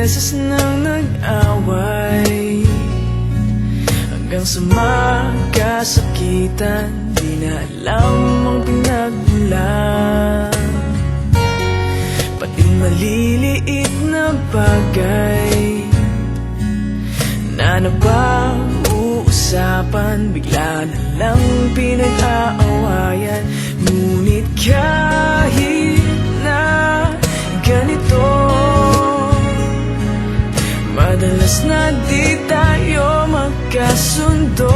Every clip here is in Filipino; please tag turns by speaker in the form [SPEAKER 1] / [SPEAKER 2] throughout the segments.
[SPEAKER 1] beses nang nag-away, hanggang sa magkasakitan, di na alam ang pinagmulan. Pati maliliit na bagay na napag-uusapan, bigla na lang pinag-aawayan. Ngunit kahit na ganito, madalas na di tayo magkasundo.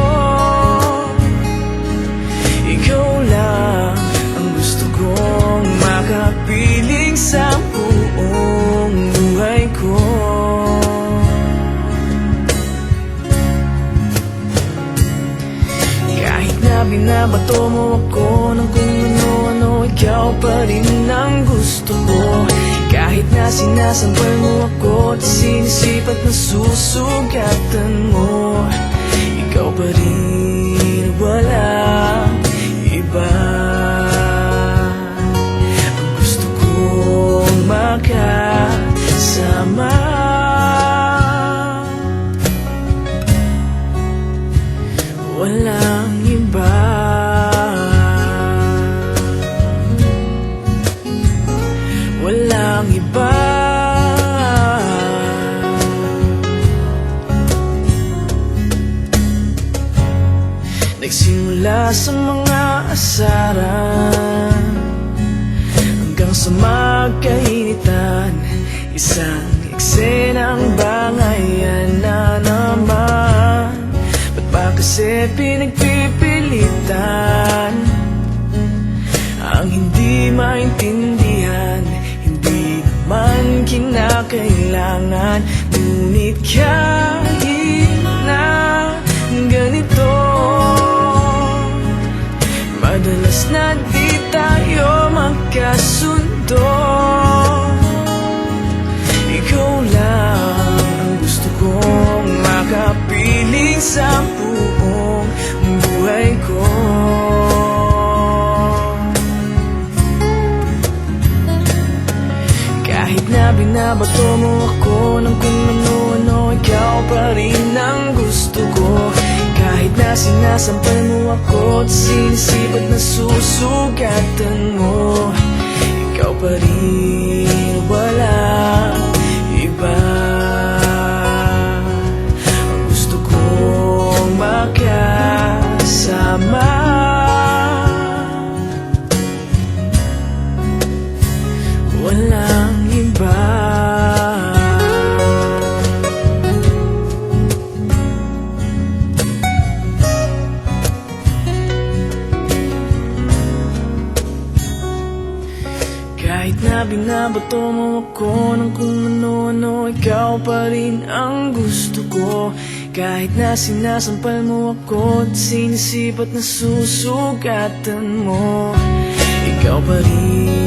[SPEAKER 1] Ikaw lang ang gusto kong makapiling sa buong buhay ko. Kahit na binabato mo ako ng kung ano-ano, ikaw pa rin ang gusto ko. Kahit na sinasampal mo ako at sinisipat na susugatan mo, ikaw pa rin, walang iba. Ang gusto kong makasama, walang iba. Walang iba. Nagsimula sa mga asaran hanggang sa magkainitan, isang eksenang bangayan na naman. Ba't ba kasi pinagpipilitan ang hindi maintindihan? Hindi naman kinakailangan. Ngunit kahit na ganito, madalas na di tayo magkasundo. Ikaw lang ang gusto kong makapiling sa buong buhay ko. Kahit na binabato mo ako ng kung ano-ano, ikaw pa rin ang gusto ko. Kahit na sinasampal mo ako at sinisipat na susugatan mo, ikaw pa rin, walang iba. Ang gusto kong makasama, walang iba. Kahit na binabato mo ako ng kung ano-ano, ikaw pa rin ang gusto ko. Kahit na sinasampal mo ako at sinisipat na susugatan mo, ikaw pa rin,